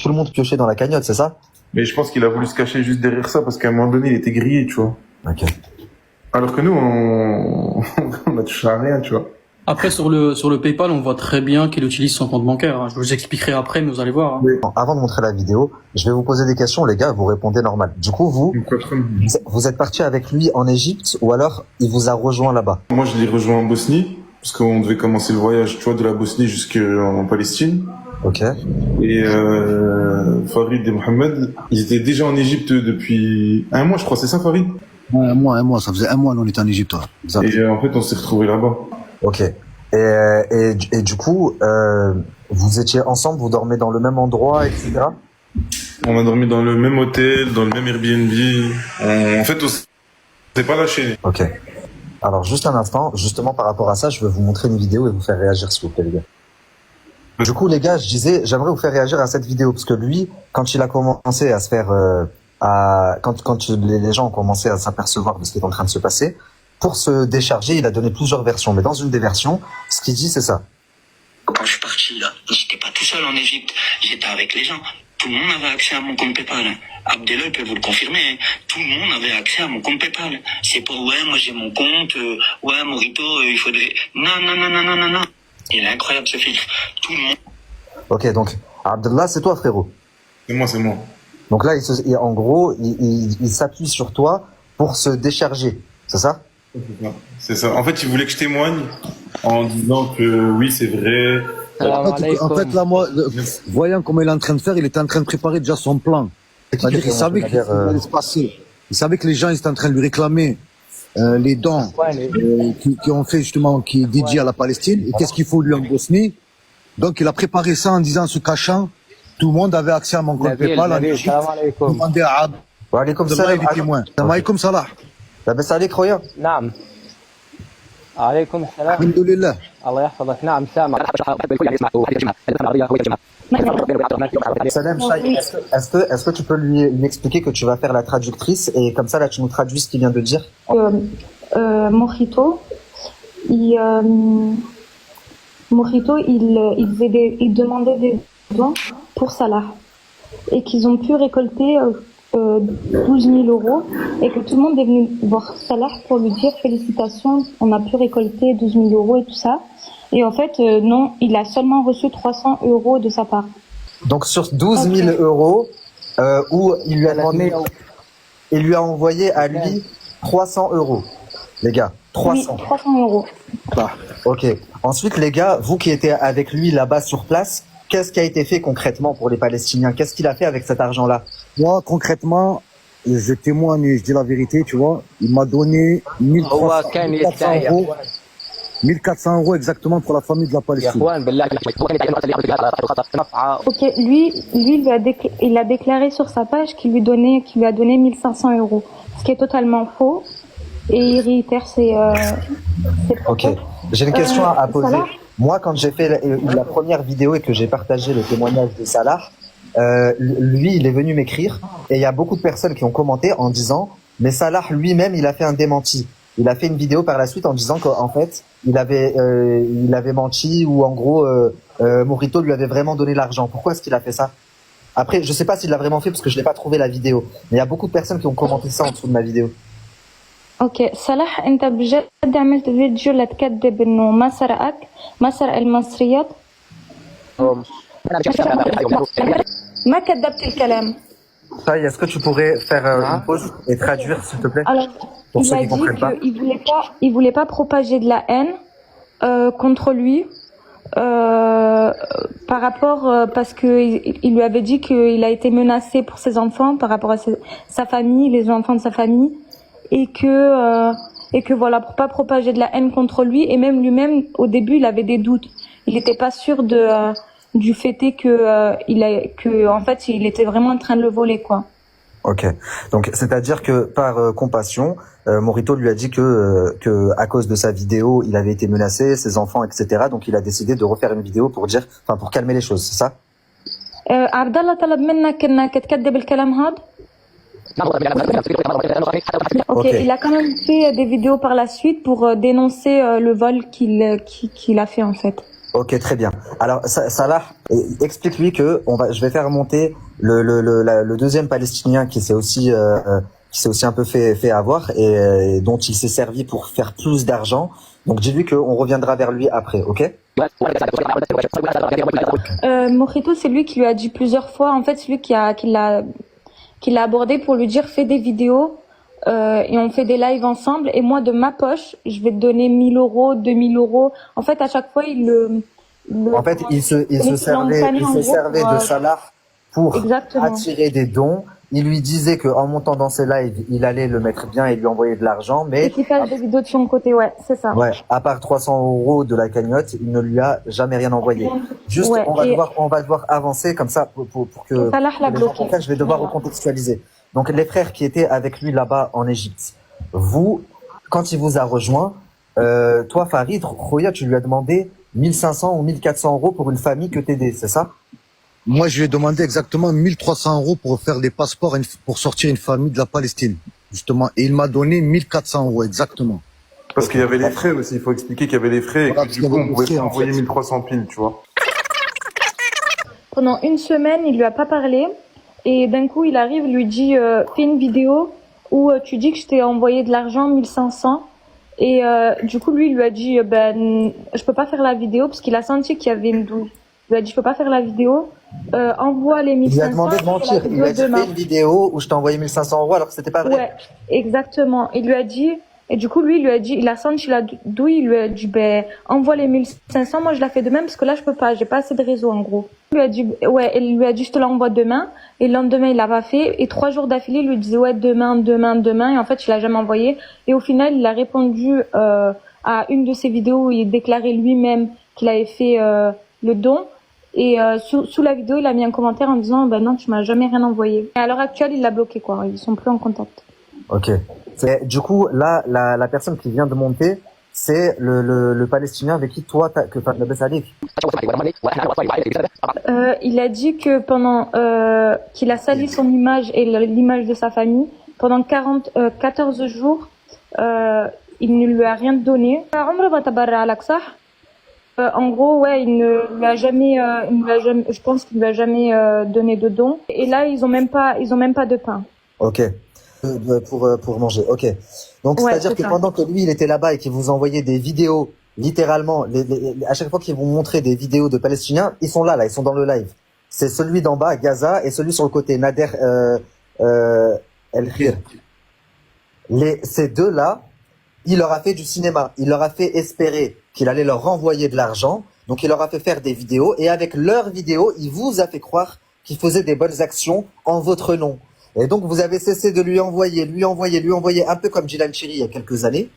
tout le monde piocher dans la cagnotte, c'est ça? Mais je pense qu'il a voulu se cacher juste derrière ça parce qu'à un moment donné, il était grillé, tu vois. Ok. Alors que nous, on a touché à rien, tu vois. Après, sur le PayPal, on voit très bien qu'il utilise son compte bancaire. Je vous expliquerai après, mais vous allez voir. Bon, avant de montrer la vidéo, je vais vous poser des questions, les gars, vous répondez normal. Du coup, vous êtes parti avec lui en Égypte ou alors il vous a rejoint là-bas? Moi, je l'ai rejoint en Bosnie parce qu'on devait commencer le voyage, tu vois, de la Bosnie jusqu'en Palestine. Ok. Et Farid et Mohamed, ils étaient déjà en Égypte depuis un mois, je crois. C'est ça, Farid? Un mois. Ça faisait un mois qu'on était en Égypte. Ouais. Et en fait, on s'est retrouvés là-bas. Ok. Et du coup, vous étiez ensemble, vous dormez dans le même endroit, etc. On a dormi dans le même hôtel, dans le même Airbnb. En fait, on s'est pas lâché. Ok. Alors, juste un instant, justement par rapport à ça, je vais vous montrer une vidéo et vous faire réagir, s'il vous plaît, les gars. Du coup, les gars, je disais, j'aimerais vous faire réagir à cette vidéo, parce que lui, quand il a commencé à se faire, quand les gens ont commencé à s'apercevoir de ce qui est en train de se passer, pour se décharger, il a donné plusieurs versions. Mais dans une des versions, ce qu'il dit, c'est ça. Quand je suis parti là, j'étais pas tout seul en Égypte, j'étais avec les gens. Tout le monde avait accès à mon compte PayPal. Abdellah peut vous le confirmer. Hein. Tout le monde avait accès à mon compte PayPal. C'est pas ouais, moi j'ai mon compte, ouais, Morito, il faudrait. Non. Il est incroyable ce filtre. Tout le monde. Ok, donc Abdallah, c'est toi, frérot. C'est moi. Donc là, en gros, il s'appuie sur toi pour se décharger, c'est ça? C'est ça. En fait, il voulait que je témoigne en disant que oui, c'est vrai. En fait, là, moi, voyant comment il est en train de faire, il était en train de préparer déjà son plan. C'est-à-dire qu'il savait qu'il allait se passer. Il savait que les gens ils étaient en train de lui réclamer les dons qui ont fait justement, qui est dédié à la Palestine. Et qu'est-ce qu'il faut lui en Bosnie? Donc, il a préparé ça en disant, en se cachant, tout le monde avait accès à mon compte PayPal en Égypte. Demandez à Abd. Wa alaykoum salam. Il est témoin. Salam alaykoum salah. لاباس عليك خويا؟ نعم عليكم السلام الحمد لله الله يحفظك نعم سامع Salam, est-ce que tu peux lui expliquer que tu vas faire la traductrice et comme ça là tu nous traduis ce qu'il vient de dire? Morito, il demandait des dons pour Salah et qu'ils ont pu récolter 12 000 euros et que tout le monde est venu voir Salah pour lui dire félicitations, on a pu récolter 12 000 euros et tout ça. Et en fait, non, il a seulement reçu 300 euros de sa part. Donc sur 12 000 euros, où il lui a envoyé à lui 300 euros. Les gars, 300. Oui, 300 euros. Ah, ok. Ensuite, les gars, vous qui étiez avec lui là-bas sur place, qu'est-ce qui a été fait concrètement pour les Palestiniens? Qu'est-ce qu'il a fait avec cet argent-là? Moi, concrètement, je témoigne, je dis la vérité, tu vois. Il m'a donné 1400 euros. 1400 euros exactement pour la famille de la Palestine. Ok, lui, il a déclaré sur sa page qu'il lui a donné 1500 euros. Ce qui est totalement faux. Et il réitère ses Ok. J'ai une question à poser. Moi, quand j'ai fait la première vidéo et que j'ai partagé le témoignage de Salah, lui, il est venu m'écrire et il y a beaucoup de personnes qui ont commenté en disant « Mais Salah lui-même, il a fait un démenti. Il a fait une vidéo par la suite en disant qu'en fait, il avait menti ou en gros, Morito lui avait vraiment donné l'argent. Pourquoi est-ce qu'il a fait ça ?» Après, je sais pas s'il l'a vraiment fait parce que je n'ai pas trouvé la vidéo. Mais il y a beaucoup de personnes qui ont commenté ça en dessous de ma vidéo. اوكي صلاح انت بجد عملت فيديو لتكذب انه ما سرق المصريات ما كذبت الكلام. Taï, est-ce que tu pourrais faire une pause et traduire s'il te plaît? Alors, pour il ceux a qui dit comprennent pas. qu'il voulait pas propager de la haine contre lui par rapport parce que il lui avait dit qu'il a été menacé pour ses enfants par rapport à sa famille, les enfants de sa famille. Et que voilà, pour pas propager de la haine contre lui, et même lui-même au début il avait des doutes, il n'était pas sûr du fait que en fait il était vraiment en train de le voler quoi. Ok, donc c'est-à-dire que par compassion, Morito lui a dit que à cause de sa vidéo il avait été menacé, ses enfants, etc. Donc il a décidé de refaire une vidéo pour calmer les choses, c'est ça? Abdallah طلب منك انك تكذب الكلام هذا. Ok, il a quand même fait des vidéos par la suite pour dénoncer le vol qu'il a fait en fait. Ok, très bien. Alors, Salah, explique-lui que je vais faire monter le deuxième Palestinien qui s'est aussi un peu fait avoir et dont il s'est servi pour faire plus d'argent. Donc, dis-lui qu'on reviendra vers lui après, ok? Mojito, c'est lui qui lui a dit plusieurs fois. En fait, c'est lui qui l'a abordé pour lui dire fais des vidéos et on fait des lives ensemble. Et moi, de ma poche, je vais te donner 1000 euros, 2000 euros. En fait, à chaque fois, En fait, il se servait de Salah pour Exactement. attirer des dons. Il lui disait qu'en montant dans ses lives, il allait le mettre bien et lui envoyer de l'argent, mais Et qu'il fasse des vidéos de son côté, ouais, c'est ça. ouais, à part 300 euros de la cagnotte, il ne lui a jamais rien envoyé. Juste, Ouais, on va devoir avancer comme ça pour que Salah l'a les gens bloqué. comprennent. Je vais devoir recontextualiser. Donc, les frères qui étaient avec lui là-bas en Égypte, vous, quand il vous a rejoint, toi, Farid, Khoya, tu lui as demandé 1500 ou 1400 euros pour une famille que t'aidais, c'est ça? Moi, je lui ai demandé exactement 1300 euros pour faire des passeports pour sortir une famille de la Palestine, justement. Et il m'a donné 1400 euros, exactement. Parce qu'il y avait les frais aussi, il faut expliquer qu'il y avait les frais et Voilà, que du coup, on pouvait pas envoyer 1300 piles, tu vois. Pendant une semaine, il lui a pas parlé. Et d'un coup, il arrive, il lui dit fais une vidéo où tu dis que je t'ai envoyé de l'argent, 1500. Et du coup, lui, il lui a dit je peux pas faire la vidéo parce qu'il a senti qu'il y avait une douille. Il lui a dit je peux pas faire la vidéo. Envoie les 1500. Il lui a demandé de mentir. Il lui a dit fais une vidéo où je t'ai envoyé 1500 euros alors que c'était pas vrai. Ouais, exactement. Il lui a dit, et du coup, lui, il lui a dit, il a senti la douille, il lui a dit, envoie les 1500, moi je la fais de même parce que là je peux pas, j'ai pas assez de réseau en gros. Il lui a dit, ouais, il lui a dit, je te l'envoie demain, et le lendemain il l'a pas fait, et 3 jours d'affilée, il lui disait, ouais, demain, et en fait, il l'a jamais envoyé, et au final, il a répondu, à une de ses vidéos où il déclarait lui-même qu'il avait fait, le don. Et sous la vidéo, il a mis un commentaire en disant non, tu m'as jamais rien envoyé. Et à l'heure actuelle, il l'a bloqué quoi. Ils sont plus en contact. Ok. Du coup, là, la personne qui vient de monter, c'est le Palestinien avec qui toi, que tu as baissé avec. Il a dit que pendant qu'il a sali son image et l'image de sa famille pendant 14 jours, il ne lui a rien donné. En gros, ouais, il ne lui a jamais, je pense qu'il lui a jamais donné de don. Et là, ils ont même pas de pain. Ok. Pour manger. Ok. Donc, Ouais, c'est-à-dire que ça. pendant que lui, il était là-bas et qu'il vous envoyait des vidéos, littéralement, à chaque fois qu'ils vous montraient des vidéos de Palestiniens, ils sont là, ils sont dans le live. C'est celui d'en bas, Gaza, et celui sur le côté, Nader, El Khir. Ces deux-là, il leur a fait du cinéma. Il leur a fait espérer qu'il allait leur renvoyer de l'argent. Donc, il leur a fait faire des vidéos. Et avec leurs vidéos, il vous a fait croire qu'il faisait des bonnes actions en votre nom. Et donc, vous avez cessé de lui envoyer, un peu comme Jilan Chiri il y a quelques années.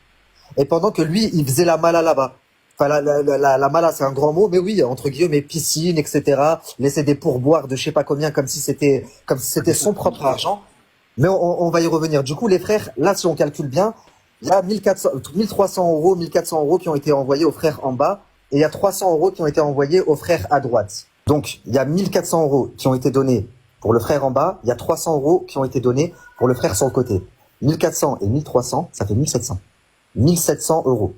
Et pendant que lui, il faisait la mala là-bas. Enfin, la mala, c'est un grand mot, mais oui, entre guillemets, piscine, etc. Laisser des pourboires de je sais pas combien, comme si c'était son propre argent. Mais on va y revenir. Du coup, les frères, là, si on calcule bien, il y a 1300 euros, 1400 euros qui ont été envoyés aux frères en bas, et il y a 300 euros qui ont été envoyés aux frères à droite. Donc, il y a 1400 euros qui ont été donnés pour le frère en bas, il y a 300 euros qui ont été donnés pour le frère sur le côté. 1400 et 1300, ça fait 1700. 1700 euros.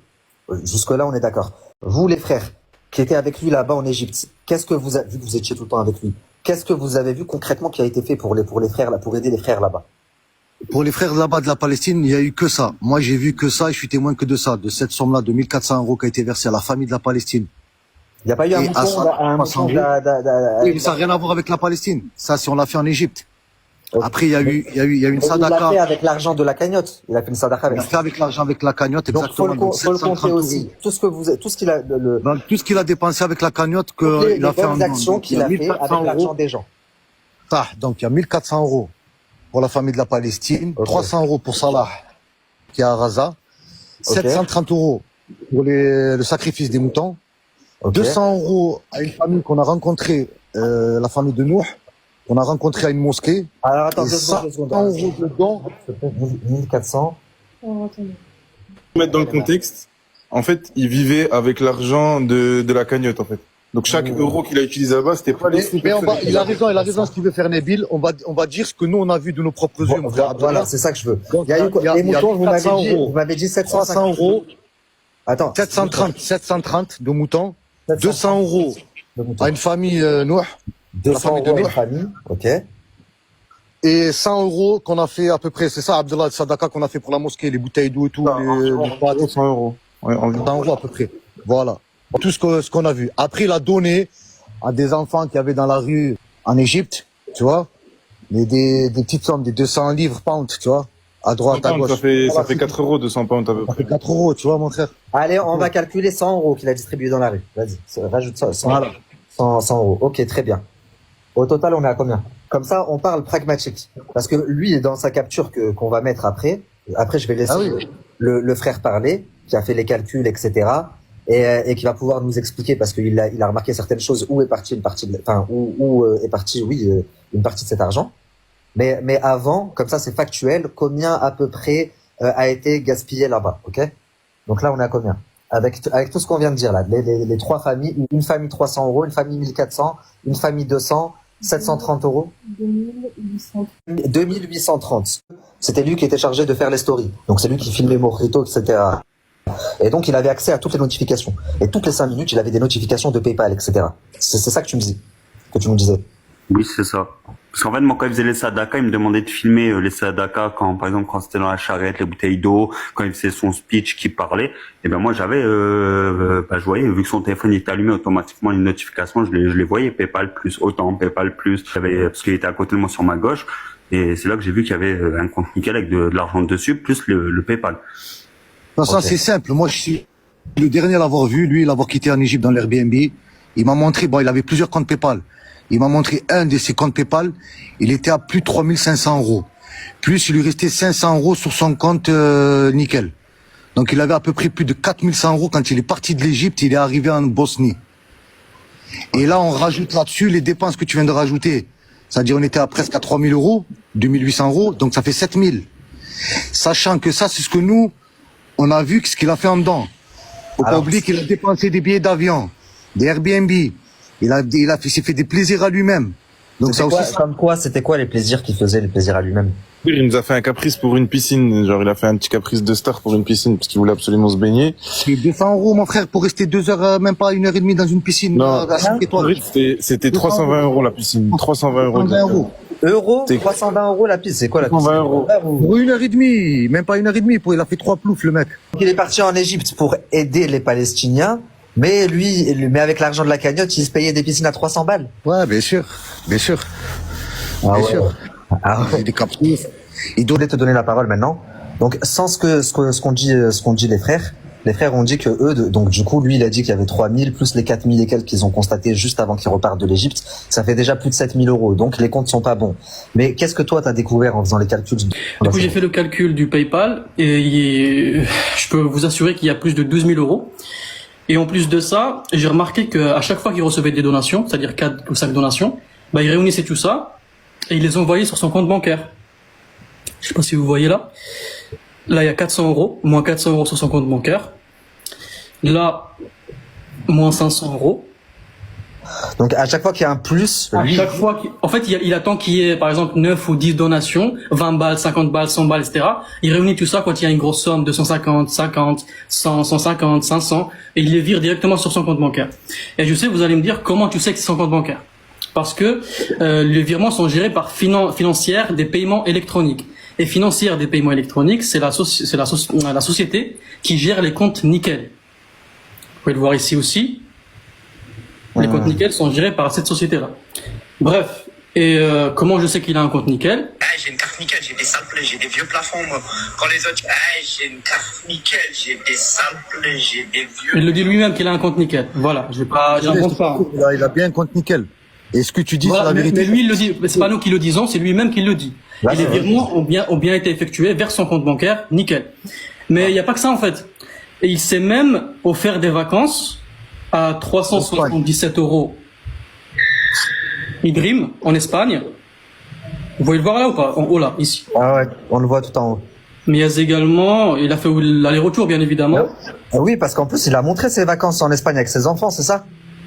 Jusque-là, on est d'accord. Vous, les frères, qui étaient avec lui là-bas en Égypte, qu'est-ce que vous avez vu que vous étiez tout le temps avec lui? Qu'est-ce que vous avez vu concrètement qui a été fait pour les frères là, pour aider les frères là-bas? Pour les frères là-bas de la Palestine, il y a eu que ça. Moi, j'ai vu que ça et je suis témoin que de ça, de cette somme-là de 1400 euros qui a été versée à la famille de la Palestine. Il n'y a pas eu un mouton Oui, mais ça n'a rien à voir avec la Palestine. Ça, si on l'a fait en Égypte. Okay. Après, il y a eu une sadaka. Il l'a fait avec l'argent de la cagnotte. Il a fait une sadaka avec. Il l'a fait avec l'argent avec la cagnotte, donc, exactement. faut le compter aussi. Tout ce qu'il a, tout ce qu'il a dépensé avec la cagnotte, il a fait en actions qu'il a fait avec l'argent des gens. Ça, donc il y a 1400 euros pour la famille de la Palestine, 300 euros pour Salah, qui est à Raza, 730 euros pour le sacrifice des moutons, 200 euros à une famille qu'on a rencontrée, la famille de Nouh, qu'on a rencontrée à une mosquée. Alors attends, 2 secondes. 100 euros de dons. 1400. Pour mettre dans le contexte, en fait, il vivait avec l'argent de la cagnotte, en fait. Donc chaque euro qu'il a utilisé là-bas, c'était pas les sous. Mais il a raison ce qu'il veut faire Nabil. On va dire ce que nous on a vu de nos propres yeux. Voilà, c'est ça que je veux. Donc, il y a eu les moutons, vous m'avez dit 700 euros. Attends. 730 de moutons. 200 euros à une famille Nouh. 200 famille de euros à une Nouh. famille, ok. Et 100 euros qu'on a fait à peu près, c'est ça, Abdallah, Sadaka qu'on a fait pour la mosquée, les bouteilles d'eau et tout, les pâtes. 100 euros. Ouais, environ. 100 euros à peu près. Voilà. Tout ce qu'on a vu. Après, il a donné à des enfants qui avaient dans la rue en Égypte, tu vois, mais des petites sommes, des 200 livres, pounds, tu vois, à droite, à gauche. Ça fait 4 euros, 200 pounds à peu Ça fait près. 4 euros, tu vois, mon frère. Allez, on va calculer 100 euros qu'il a distribué dans la rue. Vas-y, rajoute ça. 100, Voilà. 100 euros. Ok, très bien. Au total, on est à combien? Comme ça, on parle pragmatique. Parce que lui, dans sa capture qu'on va mettre après, je vais laisser le frère parler, qui a fait les calculs, etc. Et qui va pouvoir nous expliquer, parce qu'il a remarqué certaines choses, où est partie une partie, une partie de cet argent. Mais avant, comme ça, c'est factuel, combien à peu près a été gaspillé là-bas, ok? Donc là, on est à combien? Avec tout ce qu'on vient de dire là, les trois familles, une famille 300 euros, une famille 1400, une famille 200, 730 euros. 2830. C'était lui qui était chargé de faire les stories. Donc c'est lui qui filmait Morito, etc. Et donc il avait accès à toutes les notifications. Et toutes les 5 minutes, il avait des notifications de PayPal, etc. C'est ça que tu me dis, que tu nous disais. Oui, c'est ça. Parce qu'en fait, moi, quand il faisait les sadaka, il me demandait de filmer les sadaka par exemple, quand c'était dans la charrette, les bouteilles d'eau, quand il faisait son speech, qui parlait. Et ben moi, j'avais, je voyais, vu que son téléphone était allumé automatiquement, les notifications, je les voyais, PayPal plus, autant, PayPal plus. Parce qu'il était à côté de moi sur ma gauche. Et c'est là que j'ai vu qu'il y avait un compte nickel avec de l'argent dessus, plus le PayPal. Non, ça, c'est simple. Moi, je suis le dernier à l'avoir vu, lui, l'avoir quitté en Égypte dans l'Airbnb. Il m'a montré, il avait plusieurs comptes PayPal. Il m'a montré un de ses comptes PayPal. Il était à plus de 3500 euros. Plus, il lui restait 500 euros sur son compte nickel. Donc, il avait à peu près plus de 4100 euros quand il est parti de l'Égypte. Il est arrivé en Bosnie. Et là, on rajoute là-dessus les dépenses que tu viens de rajouter. C'est-à-dire, on était à presque à 3000 euros, 2800 euros. Donc, ça fait 7000. Sachant que ça, c'est ce que nous, on a vu ce qu'il a fait en dedans. Faut pas oublier qu'il a dépensé des billets d'avion, des Airbnb. Il s'est fait des plaisirs à lui-même. Donc ça aussi. Comme quoi, c'était quoi les plaisirs qu'il faisait, les plaisirs à lui-même? Il nous a fait un caprice pour une piscine. Genre, il a fait un petit caprice de star pour une piscine parce qu'il voulait absolument se baigner. C'est 200 euros, mon frère, pour rester 2 heures, même pas 1h30 dans une piscine. Non, c'était 320 euros la piscine. 320 euros. 320 euros. 320 euros la piste, c'est quoi la piste? 320 euros. Pour 1h30, même pas 1h30, il a fait 3 ploufs, le mec. Il est parti en Égypte pour aider les Palestiniens, mais mais avec l'argent de la cagnotte, il se payait des piscines à 300 balles. Ouais, bien sûr, bien sûr. Ah bien ouais. sûr. Ah ouais. Des caprices. Il doit te donner la parole maintenant. Donc, sans ce qu'on dit les frères ont dit que eux, donc du coup, lui, il a dit qu'il y avait 3000 plus les 4000 et quelques qu'ils ont constaté juste avant qu'ils repartent de l'Égypte. Ça fait déjà plus de 7000 euros. Donc, les comptes sont pas bons. Mais qu'est-ce que toi, t'as découvert en faisant les calculs? Du coup, j'ai fait le calcul du PayPal et je peux vous assurer qu'il y a plus de 12 000 euros. Et en plus de ça, j'ai remarqué qu'à chaque fois qu'il recevait des donations, c'est-à-dire 4 ou 5 donations, il réunissait tout ça et il les envoyait sur son compte bancaire. Je sais pas si vous voyez là. Là, il y a 400 euros, moins 400 euros sur son compte bancaire. Là, moins 500 euros. Donc, à chaque fois qu'il y a un plus, À chaque fois, en fait, il attend qu'il y ait, par exemple, 9 ou 10 donations, 20 balles, 50 balles, 100 balles, etc. Il réunit tout ça quand il y a une grosse somme, 250, 50, 100, 150, 500, et il les vire directement sur son compte bancaire. Et je sais, vous allez me dire, comment tu sais que c'est son compte bancaire? Parce que les virements sont gérés par Financière des paiements électroniques. Et Financière des paiements électroniques, c'est la société qui gère les comptes nickel. Vous pouvez le voir ici aussi. Les comptes nickel sont gérés par cette société-là. Bref, et comment je sais qu'il a un compte nickel? J'ai une carte nickel, j'ai des samples, j'ai des vieux plafonds, moi. Quand les autres, j'ai une carte nickel, j'ai des samples, j'ai des vieux... Il le dit lui-même qu'il a un compte nickel. Voilà, j'invente pas. Il a bien un compte nickel. Et ce que tu dis, Voilà, c'est la vérité. mais lui, il le dit. C'est pas nous qui le disons, c'est lui-même qui le dit. Et les virements ont bien été effectués vers son compte bancaire, nickel. Mais il n'y a pas que ça, en fait. Et il s'est même offert des vacances à 377 euros. Idrim, en Espagne. Vous voyez le voir là ou pas? En haut là, ici. Ah ouais, on le voit tout en haut. Mais il y a également, il a fait l'aller-retour, bien évidemment. Ah oui, parce qu'en plus, il a montré ses vacances en Espagne avec ses enfants, c'est ça?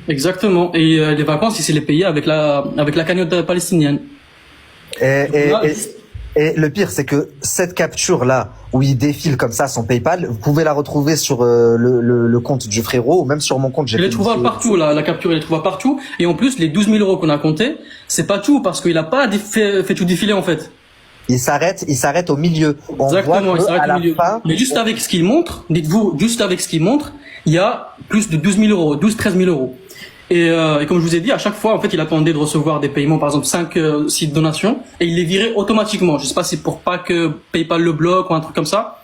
Exactement. Et les vacances, il s'est les payé avec la cagnotte palestinienne. Et Et le pire, c'est que cette capture-là, où il défile comme ça son PayPal, vous pouvez la retrouver sur le compte du frérot, ou même sur mon compte. Il est trouvable partout, la capture, il est trouvable partout. Et en plus, les 12 000 euros qu'on a comptés, c'est pas tout, parce qu'il a pas fait tout défiler, en fait. Il s'arrête au milieu. On Exactement, voit il s'arrête au milieu. fin, Mais juste avec ce qu'il montre, dites-vous, juste avec ce qu'il montre, il y a plus de 12 000 euros, 13 000 euros. Et comme je vous ai dit, à chaque fois, en fait, il attendait de recevoir des paiements, par exemple 5 sites donations, et il les virait automatiquement. Je sais pas si c'est pour pas que PayPal le bloque ou un truc comme ça,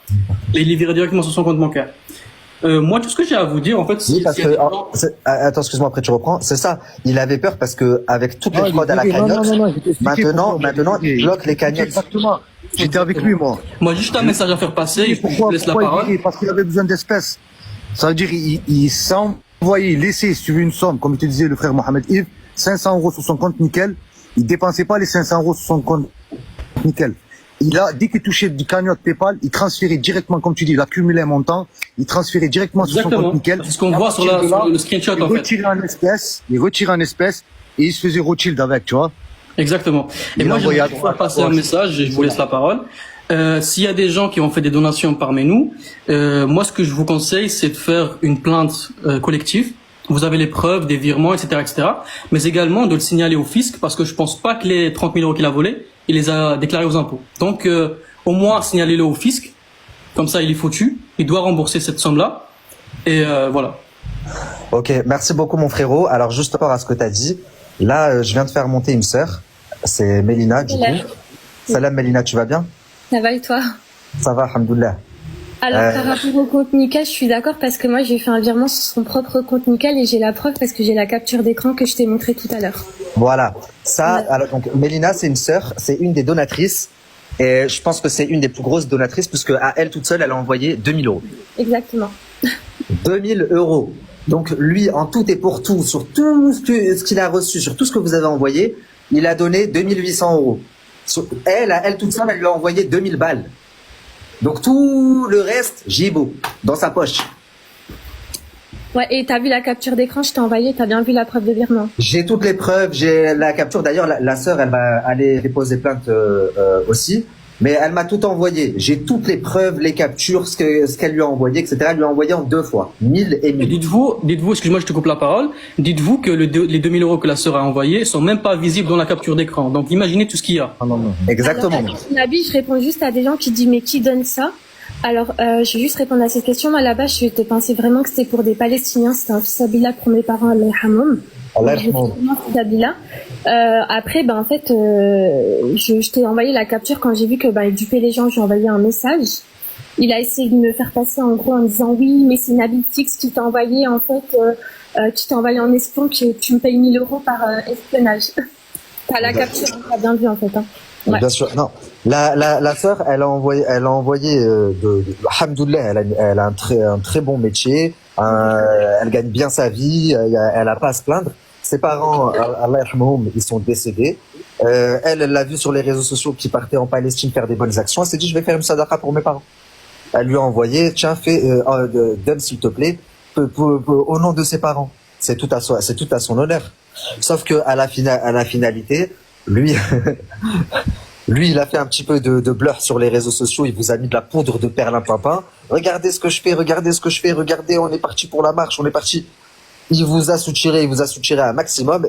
et il les virait directement sur son compte bancaire. Moi, tout ce que j'ai à vous dire, en fait, oui, parce que, attends, excuse-moi, après tu reprends. C'est ça. Il avait peur parce que avec toutes les fraudes à la cagnotte, maintenant, il bloque les cagnottes. Exactement. J'étais avec lui, moi. Moi, j'ai juste un message à faire passer. Je vous laisse la parole. Parce qu'il avait besoin d'espèces. Ça veut dire, il s'envoyait, il laissait, si tu veux, une somme, comme il te disait le frère Mohamed Yves, 500 euros sur son compte, nickel. Il dépensait pas les 500 euros sur son compte, nickel. Dès qu'il touchait du cagnotte PayPal, il transférait directement, comme tu dis, il accumulait un montant, il transférait directement sur son compte nickel. C'est ce qu'on voit sur le screenshot, en fait. Il retirait en espèces, et il se faisait Rothschild avec, tu vois. Exactement. Et moi, je vais passer un message, et je vous laisse la parole. S'il y a des gens qui ont fait des donations parmi nous, moi, ce que je vous conseille, c'est de faire une plainte collective. Vous avez les preuves, des virements, etc., etc. Mais également de le signaler au fisc, parce que je pense pas que les 30 000 euros qu'il a volés, il les a déclarés aux impôts. Donc, au moins, signalez-le au fisc. Comme ça, il est foutu. Il doit rembourser cette somme-là. Et voilà. Ok, merci beaucoup, mon frérot. Alors, juste par rapport à ce que tu as dit, là, je viens de faire monter une sœur. C'est Mélina, du coup. Salam, Mélina, tu vas bien? Ça va et toi? Ça va, alhamdoulilah. Alors, par rapport au compte nickel, je suis d'accord parce que moi, j'ai fait un virement sur son propre compte nickel et j'ai la preuve parce que j'ai la capture d'écran que je t'ai montré tout à l'heure. Voilà. Ça, alors, donc, Mélina, c'est une sœur, c'est une des donatrices. Et je pense que c'est une des plus grosses donatrices puisque à elle toute seule, elle a envoyé 2000 euros. Exactement. 2000 euros. Donc, lui, en tout et pour tout, sur tout ce qu'il a reçu, sur tout ce que vous avez envoyé, il a donné 2800 euros. Elle toute seule, elle lui a envoyé 2000 balles. Donc tout le reste, Jibo, dans sa poche. Ouais, et t'as vu la capture d'écran, je t'ai envoyé, t'as bien vu la preuve de virement. J'ai toutes les preuves, j'ai la capture. D'ailleurs, la sœur, elle va aller déposer plainte aussi. Mais elle m'a tout envoyé. J'ai toutes les preuves, les captures, ce qu'elle lui a envoyé, etc. Elle lui a envoyé en 2 fois. 1000 et 1000. Dites-vous, excuse-moi, je te coupe la parole. Dites-vous que les 2000 euros que la sœur a envoyés sont même pas visibles dans la capture d'écran. Donc, imaginez tout ce qu'il y a. Exactement. Alors, Nabi, je réponds juste à des gens qui disent, mais qui donne ça? Alors, je vais juste répondre à cette question. Moi, là-bas, je pensais vraiment que c'était pour des Palestiniens. C'était un fils Abila pour mes parents, Allah yarhamoum. Après, en fait, je t'ai envoyé la capture quand j'ai vu que il dupait les gens. J'ai envoyé un message. Il a essayé de me faire passer en gros en disant oui, mais c'est Nabil Fix qui t'a envoyé en fait, qui t'a envoyé en espion, que tu me payes 1000 euros par espionnage. T'as la capture, t'as bien vu en fait. Hein. Ouais. Bien sûr. Non, la sœur, elle a envoyé alhamdoulilah, elle a un très bon métier. Elle gagne bien sa vie. Elle a pas à se plaindre. Ses parents, Allah yarhamoum, ils sont décédés. Elle l'a vu sur les réseaux sociaux qui partait en Palestine faire des bonnes actions. Elle s'est dit, je vais faire une sadaqa pour mes parents. Elle lui a envoyé, tiens, donne s'il te plaît, au nom de ses parents. C'est tout à son honneur. Sauf que à la finalité, lui, il a fait un petit peu de blur sur les réseaux sociaux. Il vous a mis de la poudre de perlimpinpin. Regardez ce que je fais, regardez, on est parti pour la marche, on est parti. Il vous a soutiré un maximum.